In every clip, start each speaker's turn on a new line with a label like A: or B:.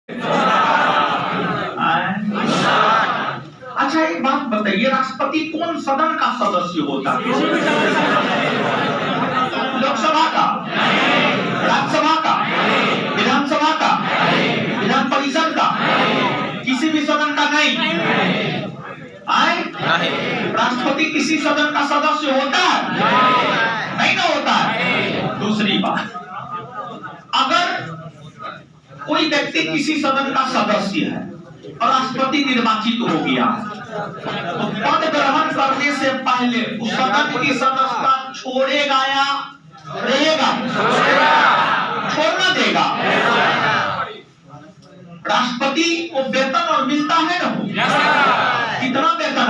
A: अच्छा एक बात बताइए, राष्ट्रपति कौन सदन का सदस्य होता है? लोकसभा का, राज्यसभा का, विधानसभा का, विधान परिषद का, किसी भी सदन का नहीं। राष्ट्रपति किसी सदन का सदस्य होता है? नहीं ना होता है। दूसरी बात, अगर कोई व्यक्ति किसी सदन का सदस्य है और राष्ट्रपति निर्वाचित हो गया तो पद ग्रहण करने से पहले उस सदन की सदस्यता छोड़ेगा या रहेगा? छोड़ना देगा। राष्ट्रपति को वेतन और मिलता है ना? कितना वेतन?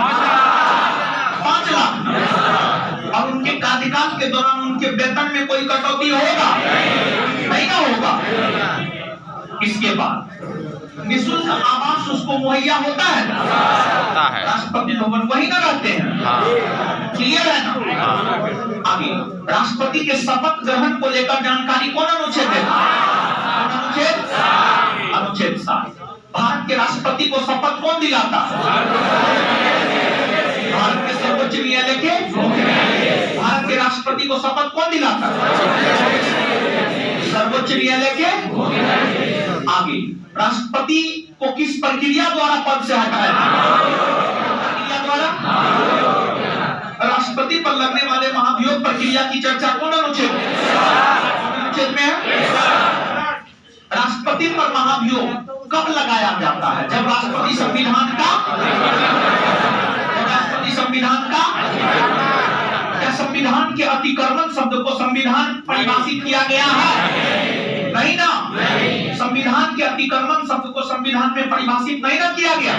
A: 5 लाख। और उनके कार्यकाल के दौरान उनके वेतन में कोई कटौती होगा? नहीं ना होगा। इसके बाद निःशुल्क आवास उसको मुहैया होता है? राष्ट्रपति भवन वही ना रहते हैं। क्लियर है ना? आगे राष्ट्रपति के शपथ ग्रहण को लेकर जानकारी कौन अनुच्छेद देता है? अनुच्छेद 7। भारत के राष्ट्रपति को शपथ कौन दिलाता है? भारत के सर्वोच्च न्यायालय के। भारत के राष्ट्रपति को शपथ कौन दिलाता है? सर्वोच्च न्यायालय के। आगे राष्ट्रपति को किस प्रक्रिया द्वारा पद से हटाया? प्रक्रिया द्वारा। राष्ट्रपति पर लगने वाले महाभियोग प्रक्रिया की चर्चा कौन अनुच्छेद में है? राष्ट्रपति पर महाभियोग कब लगाया जाता है? जब राष्ट्रपति संविधान का क्या संविधान के अतिक्रमण शब्द को संविधान परिभाषित किया गया है? नहीं ना। संविधान के अतिक्रमण शब्द को संविधान में परिभाषित नहीं ना किया गया,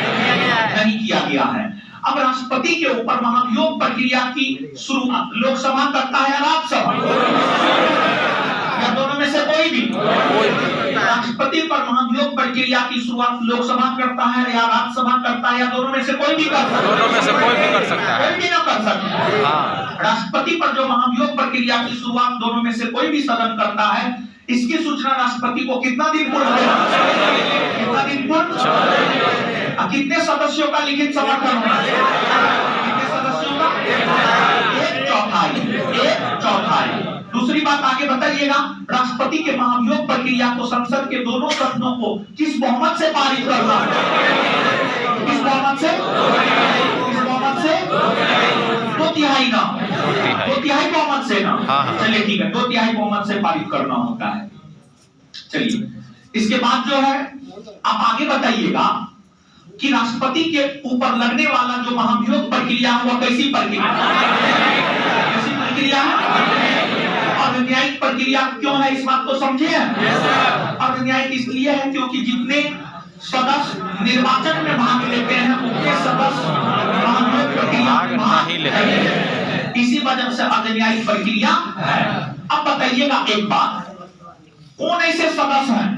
A: नहीं किया गया है। अब राष्ट्रपति के ऊपर महाभियोग प्रक्रिया की शुरुआत लोकसभा करता है या राज्यसभा? या दोनों में से कोई भी? राष्ट्रपति पर महाभियोग प्रक्रिया की शुरुआत लोकसभा करता है या राज्यसभा करता है या दोनों में से कोई भी कर सकता है?
B: दोनों में से कोई भी कर सकता है।
A: कोई भी ना कर सकता। राष्ट्रपति पर जो महाभियोग प्रक्रिया की शुरुआत दोनों में से कोई भी सदन करता है, इसकी सूचना राष्ट्रपति को कितना दिन पूर्व देना? कितना दिन पूर्व? कितने सदस्यों का लिखित समर्थन होना? कितने सदस्यों का? 1/4। दूसरी बात आगे बताइएगा, राष्ट्रपति के महाभियोग प्रक्रिया को संसद के दोनों सदनों को किस बहुमत से पारित करना है? किस बहुमत से? किस बहुमत से? 2/3 ना, 2/3 बहुमत से ना। चलिए ठीक है, 2/3 बहुमत से पारित करना होता है। चलिए इसके बाद जो है आप आगे बताइएगा कि राष्ट्रपति के ऊपर लगने वाला जो महाभियोग प्रक्रिया है वह कैसी प्रक्रिया? कैसी प्रक्रिया है? और न्यायिक प्रक्रिया क्यों है, इस बात को समझे? और न्यायिक इसलिए है क्योंकि जितने सदस्य निर्वाचन में भाग लेते हैं उनके सदस्य महाभियोग प्रक्रिया में भाग नहीं लेते हैं। इसी वजह से अन्यायिक प्रक्रिया है। अब बताइएगा एक बात, कौन ऐसे सदस्य हैं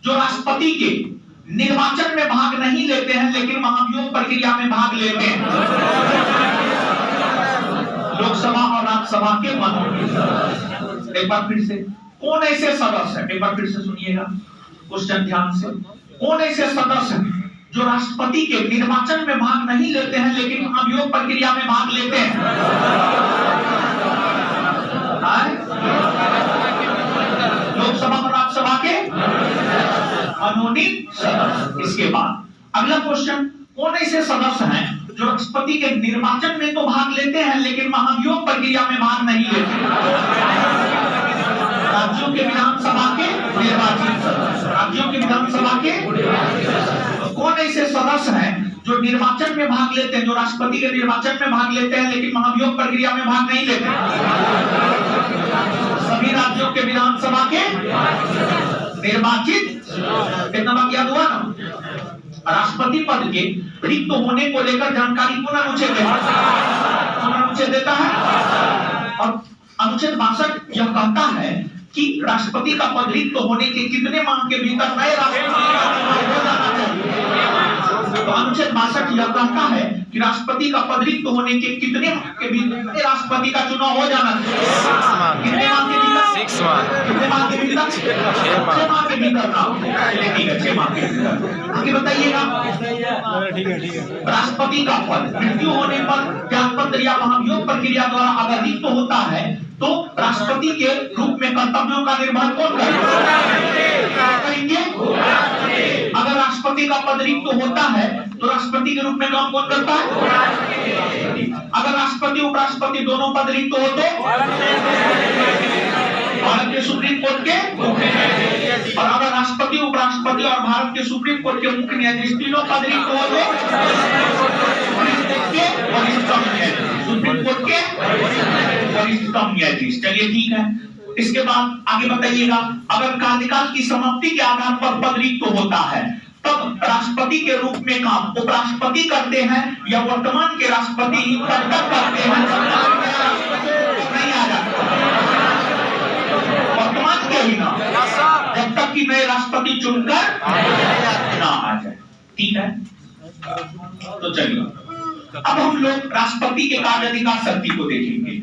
A: जो राष्ट्रपति के निर्वाचन में भाग नहीं लेते हैं लेकिन महाभियोग प्रक्रिया में भाग लेते हैं? लोकसभा और राज्यसभा के मंत्री। एक बार फिर से, कौन ऐसे सदस्य हैं? एक बार फिर से सुनिएगा क्वेश्चन ध्यान से। कौन ऐसे सदस्य हैं जो राष्ट्रपति के निर्वाचन में भाग नहीं लेते हैं लेकिन महाभियोग प्रक्रिया में भाग लेते हैं? लोकसभा और राज्यसभा के मनोनीत सदस्य। इसके बाद अगला क्वेश्चन, कौन ऐसे सदस्य हैं जो राष्ट्रपति के निर्वाचन में तो भाग लेते हैं लेकिन महाभियोग प्रक्रिया में भाग नहीं लेते? राज्यों के विधानसभा के निर्वाचित सदस्य। राज्यों के विधानसभा के कौन ऐसे सदस्य हैं जो निर्वाचन में भाग लेते हैं, जो राष्ट्रपति के निर्वाचन में भाग लेते हैं लेकिन महाभियोग प्रक्रिया में भाग नहीं लेते? सभी राज्यों के विधानसभा के निर्वाचित। कितना बात याद हुआ ना? राष्ट्रपति पद के रिक्त होने को लेकर जानकारी कौन अनुच्छेद देता है? और अनुच्छेद 62 यह कहता है कि राष्ट्रपति का पद रिक्त होने के कितने माह के भीतर नए राष्ट्रपति का हो जाना चाहिए। तो अनुच्छेद 62 यह कहता है कि राष्ट्रपति का पद रिक्त होने के कितने माह के भीतर राष्ट्रपति का चुनाव हो जाना चाहिए? कितने माह के भीतर?
B: 6 months.
A: कितने माह के भीतर? 6 माह के भीतर ना हो। ठीक है, 6 माह के भीतर। आगे बताइएगा।
B: ठीक है।
A: राष्ट्रपति का पद मृत्यु होने पर त्यागपत्र या महाभियोग प्रक्रिया द्वारा अगर रिक्त होता है तो राष्ट्रपति के रूप में कर्तव्यों का निर्वहन कौन करेंगे? अगर राष्ट्रपति का पद रिक्त होता है तो राष्ट्रपति के रूप में काम कौन करता है? अगर राष्ट्रपति उपराष्ट्रपति दोनों पद रिक्त हो तो भारत के सुप्रीम कोर्ट के, और अगर राष्ट्रपति उपराष्ट्रपति और भारत के सुप्रीम कोर्ट के मुख्य न्यायाधीश तीनों पद रिक्त हो तो सुप्रीम कोर्ट के वरिष्ठतम न्यायाधीश। चलिए ठीक है। इसके बाद आगे बताइएगा, अगर कार्यकाल की समाप्ति के आधार पर पद रिक्त होता है तब राष्ट्रपति के रूप में काम उपराष्ट्रपति करते हैं या वर्तमान के राष्ट्रपति ही तब तक करते हैं नहीं आ जाता, वर्तमान के ही ना, जब तक कि नए राष्ट्रपति चुनकर ना आ जाए। ठीक है, तो चलिए अब हम लोग राष्ट्रपति के कार्य अधिकार शक्ति को देखेंगे।